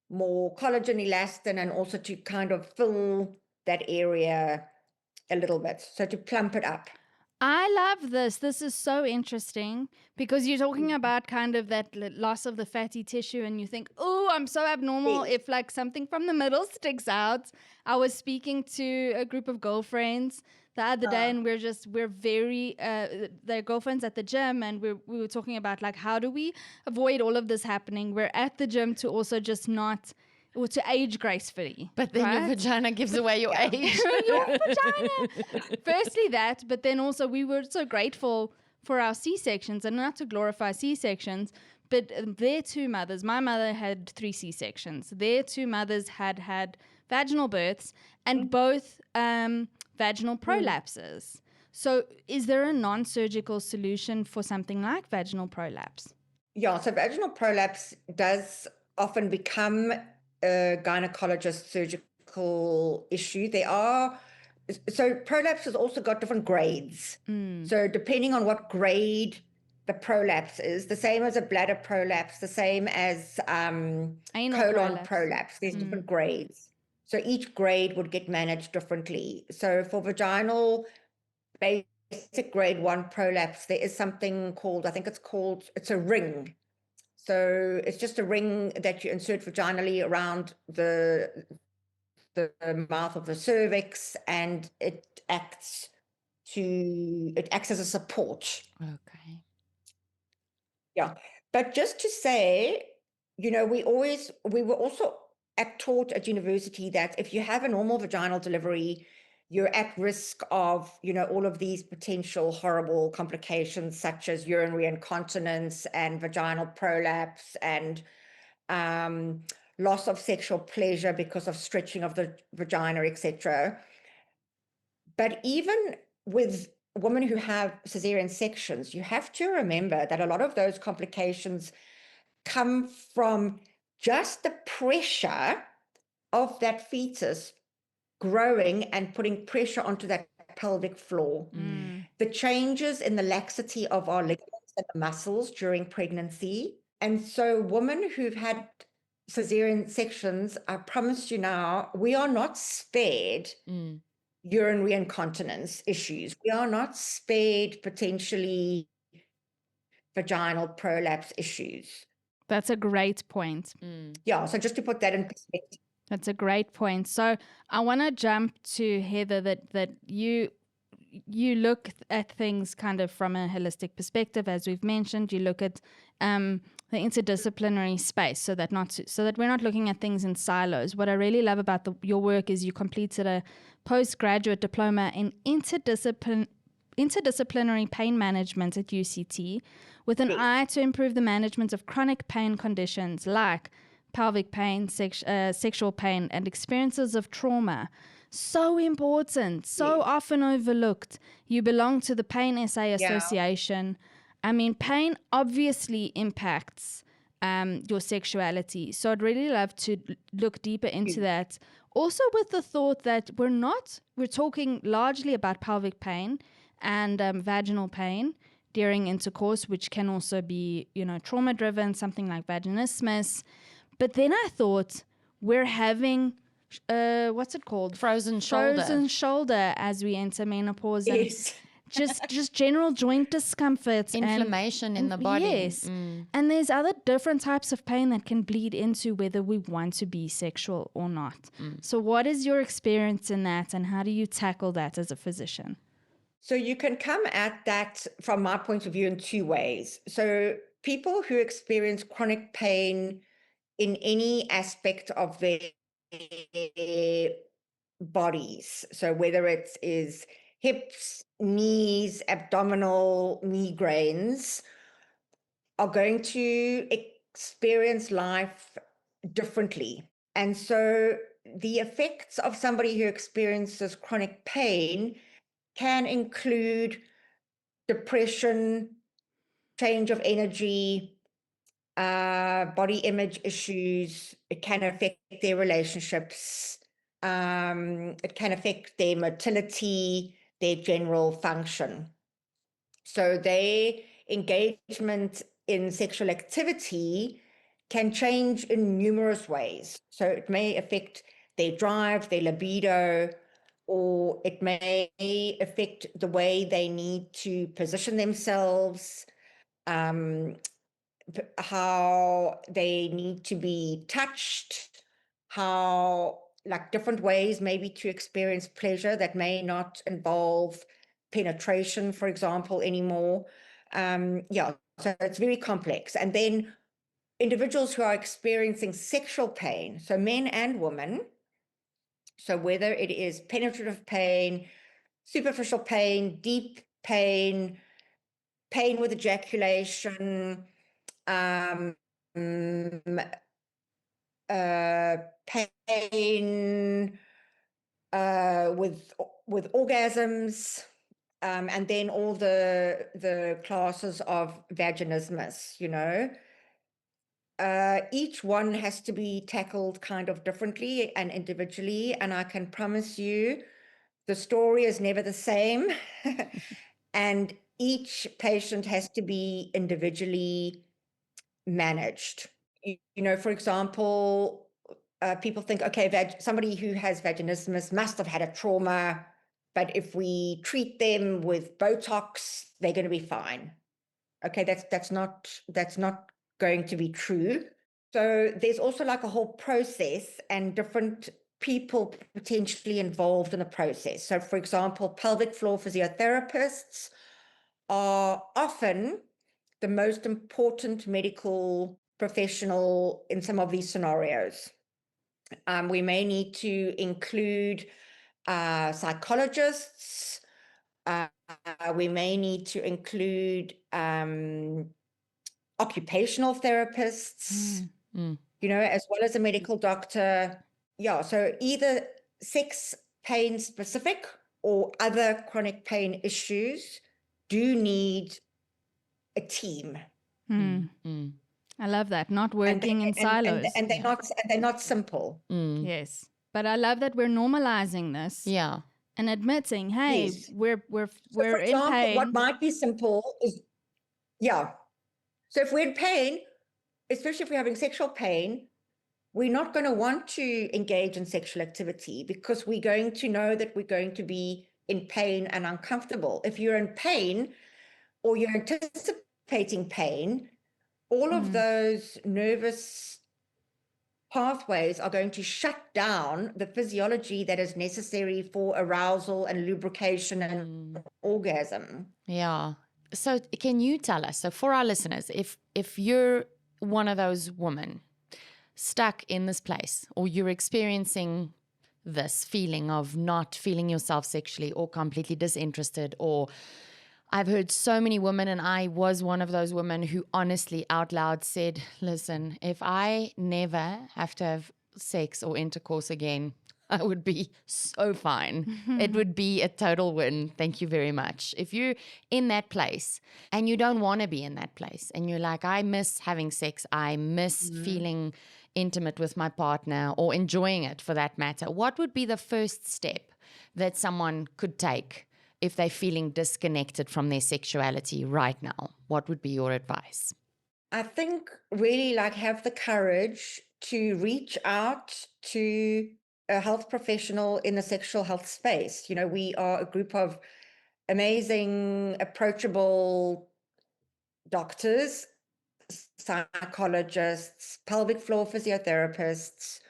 more collagen, elastin, and also to kind of fill that area a little bit, so to plump it up. I love this. This is so interesting because you're talking about kind of that loss of the fatty tissue, and you think, oh, I'm so abnormal if like something from the middle sticks out. I was speaking to a group of girlfriends the other day, and we're very, they're girlfriends at the gym, and we were talking about like, how do we avoid all of this happening? We're at the gym to also just not, or to age gracefully. But then your vagina gives away your age. Your vagina. Firstly that, but then also we were so grateful for our C-sections, and not to glorify C-sections, but their two mothers, my mother had 3 C-sections. Their 2 mothers had vaginal births and both vaginal prolapses. So is there a non-surgical solution for something like vaginal prolapse? Yeah, so vaginal prolapse does often become a gynecologist surgical issue. So prolapse has also got different grades. So depending on what grade the prolapse is, the same as a bladder prolapse, the same as colon prolapse, there's different grades. So each grade would get managed differently. So for vaginal basic grade 1 prolapse, there is something called, it's a ring. So it's just a ring that you insert vaginally around the mouth of the cervix, and it acts as a support. Okay. Yeah. But just to say, we were also taught at university that if you have a normal vaginal delivery, you're at risk of, all of these potential horrible complications such as urinary incontinence and vaginal prolapse and loss of sexual pleasure because of stretching of the vagina, etc. But even with women who have cesarean sections, you have to remember that a lot of those complications come from just the pressure of that fetus growing and putting pressure onto that pelvic floor. The changes in the laxity of our ligaments and the muscles during pregnancy. And so women who've had cesarean sections, I promise you now, we are not spared urinary incontinence issues. We are not spared potentially vaginal prolapse issues. That's a great point. Yeah, so just to put that in perspective. That's a great point. So I want to jump to Heather, that you look at things kind of from a holistic perspective, as we've mentioned. You look at the interdisciplinary space, so that we're not looking at things in silos. What I really love about your work is you completed a postgraduate diploma in interdisciplinary pain management at UCT, with an eye to improve the management of chronic pain conditions like pelvic pain, sexual pain, and experiences of trauma. So important, so often overlooked. You belong to the Pain SA Association. I mean, pain obviously impacts your sexuality. So I'd really love to look deeper into that. Also with the thought that we're talking largely about pelvic pain and vaginal pain during intercourse, which can also be, trauma driven, something like vaginismus. But then I thought we're having, what's it called? Frozen shoulder. Frozen shoulder as we enter menopause. And Yes. just general joint discomfort. Inflammation in the body. Yes. And there's other different types of pain that can bleed into whether we want to be sexual or not. So what is your experience in that, and how do you tackle that as a physician? So you can come at that from my point of view in two ways. So people who experience chronic pain in any aspect of their bodies, so whether it is hips, knees, abdominal migraines, are going to experience life differently. And so the effects of somebody who experiences chronic pain can include depression, change of energy, body image issues. It can affect their relationships. It can affect their motility, their general function. So their engagement in sexual activity can change in numerous ways. So it may affect their drive, their libido, or it may affect the way they need to position themselves, how they need to be touched, how, like, different ways maybe to experience pleasure that may not involve penetration, for example, anymore. So it's very complex. And then individuals who are experiencing sexual pain, so men and women, so whether it is penetrative pain, superficial pain, deep pain, pain with ejaculation, pain with orgasms, and then all the classes of vaginismus, each one has to be tackled kind of differently and individually. And I can promise you, the story is never the same. And each patient has to be individually managed. For example, people think, okay, somebody who has vaginismus must have had a trauma, but if we treat them with Botox, they're going to be fine. Okay, that's not going to be true. So there's also like a whole process and different people potentially involved in the process. So for example, pelvic floor physiotherapists are often the most important medical professional in some of these scenarios. We may need to include psychologists. We may need to include occupational therapists, as well as a medical doctor. Yeah, so either sex pain specific or other chronic pain issues do need a team. I love that. Not working in silos. And they're not simple. Yes. But I love that we're normalizing this. Yeah. And admitting, hey, Yes. we're for in example, pain. what might be simple is, so if we're in pain, especially if we're having sexual pain, we're not going to want to engage in sexual activity because we're going to know that we're going to be in pain and uncomfortable. If you're in pain or you're anticipating pain, all of those nervous pathways are going to shut down the physiology that is necessary for arousal and lubrication and orgasm. Yeah. So can you tell us, so for our listeners, if you're one of those women stuck in this place, or you're experiencing this feeling of not feeling yourself sexually or completely disinterested, or I've heard so many women, and I was one of those women who honestly out loud said, listen, if I never have to have sex or intercourse again, I would be so fine. It would be a total win. Thank you very much. If you're in that place and you don't want to be in that place and you're like, I miss having sex, I miss feeling intimate with my partner or enjoying it for that matter, what would be the first step that someone could take if they're feeling disconnected from their sexuality right now? What would be your advice? I think really like have the courage to reach out to a health professional in the sexual health space. You know, we are a group of amazing, approachable doctors, psychologists, pelvic floor physiotherapists,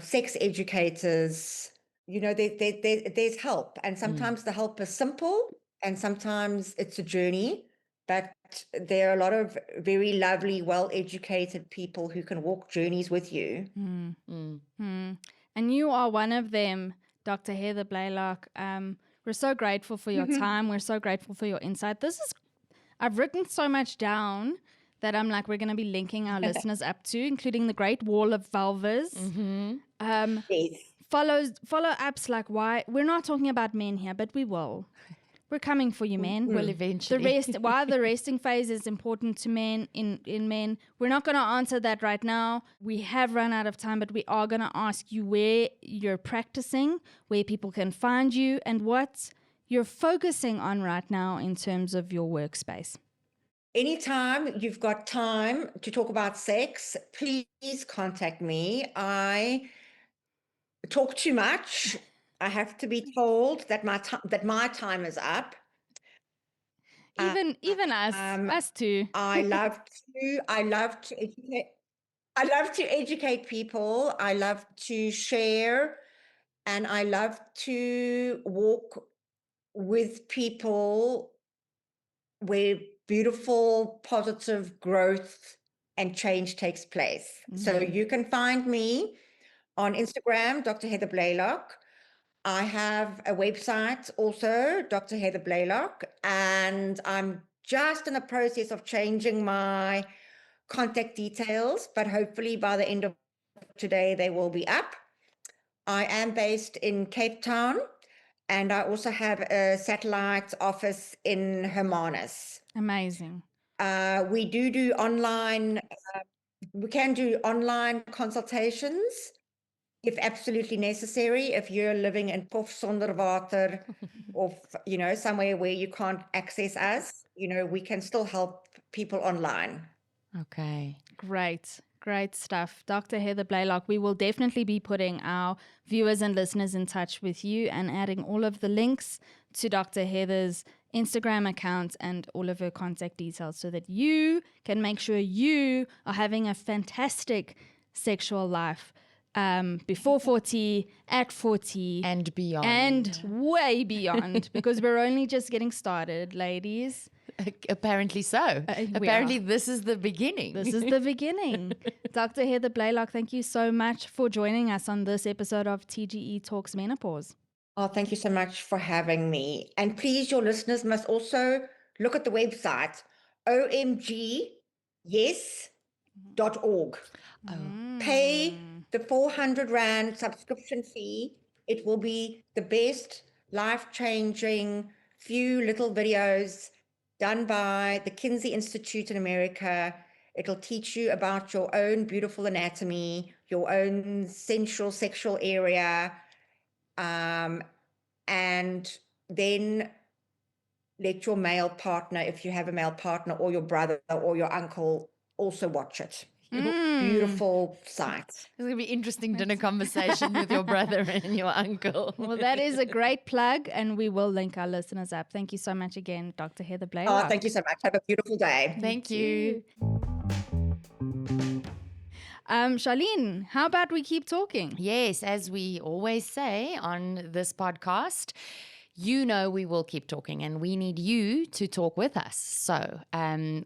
sex educators. You know, there's help. And sometimes the help is simple and sometimes it's a journey. But there are a lot of very lovely, well-educated people who can walk journeys with you. And you are one of them, Dr. Heather Blaylock. We're so grateful for your time. We're so grateful for your insight. I've written so much down that I'm like, we're going to be linking our listeners up to, including the Great Wall of Vulvas. Yes. Follow apps like why we're not talking about men here, but we will. We're coming for you, men. Well, eventually. Why the resting phase is important to men in men. We're not going to answer that right now. We have run out of time, but we are going to ask you where you're practicing, where people can find you, and what you're focusing on right now in terms of your workspace. Anytime you've got time to talk about sex, please contact me. I talk too much. I have to be told that my time is up. Even us too. I love to educate. I love to educate people. I love to share, and I love to walk with people where beautiful, positive growth and change takes place. So you can find me on Instagram, Dr. Heather Blaylock. I have a website also, Dr. Heather Blaylock, and I'm just in the process of changing my contact details, but hopefully by the end of today, they will be up. I am based in Cape Town, and I also have a satellite office in Hermanus. Amazing. We do online, we can do online consultations if absolutely necessary. If you're living in Pof Sonder Water or, you know, somewhere where you can't access us, you know, we can still help people online. Okay. Great stuff. Dr. Heather Blaylock, we will definitely be putting our viewers and listeners in touch with you and adding all of the links to Dr. Heather's Instagram account and all of her contact details so that you can make sure you are having a fantastic sexual life before 40, at 40. And beyond. And way beyond, because we're only just getting started, ladies. Apparently so. Apparently this is the beginning. This is the beginning. Dr. Heather Blaylock, thank you so much for joining us on this episode of TGE Talks Menopause. Oh, thank you so much for having me. And please, your listeners must also look at the website, omgyes.org. Pay the 400 Rand subscription fee. It will be the best life-changing few little videos done by the Kinsey Institute in America. It'll teach you about your own beautiful anatomy, your own sensual sexual area, and then let your male partner, if you have a male partner, or your brother or your uncle also watch it. Beautiful site. It's going to be interesting dinner conversation with your brother and your uncle. Well, that is a great plug, and we will link our listeners up. Thank you so much again, Dr. Heather Blaylock. Oh, thank you so much. Have a beautiful day. Thank you. Charlene, how about we keep talking? Yes, as we always say on this podcast, you know we will keep talking, and we need you to talk with us. So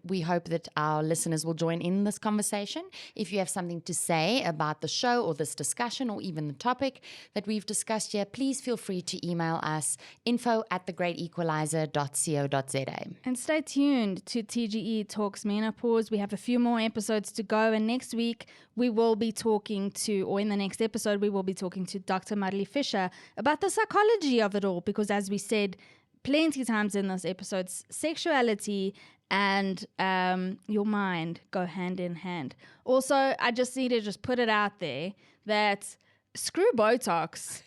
we hope that our listeners will join in this conversation. If you have something to say about the show or this discussion or even the topic that we've discussed here, please feel free to email us info@thegreatequalizer.co.za. And stay tuned to TGE Talks Menopause. We have a few more episodes to go, and next week we will be talking to, or in the next episode, we will be talking to Dr. Marley Fisher about the psychology of it all, because as we said plenty of times in this episode, sexuality and your mind go hand in hand. Also, I just need to just put it out there that screw Botox.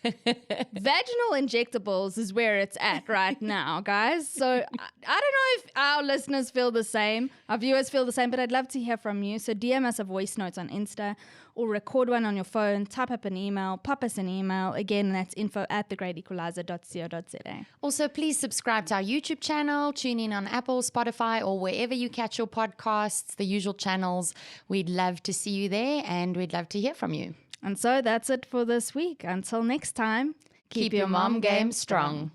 Vaginal injectables is where it's at right now, guys. So I don't know if our listeners feel the same, our viewers feel the same, but I'd love to hear from you. So DM us a voice note on Insta or record one on your phone, type up an email, pop us an email. Again, that's info@thegreatequalizer.co.za. Also, please subscribe to our YouTube channel, tune in on Apple, Spotify, or wherever you catch your podcasts, the usual channels. We'd love to see you there, and we'd love to hear from you. And so that's it for this week. Until next time, Keep your mom game strong.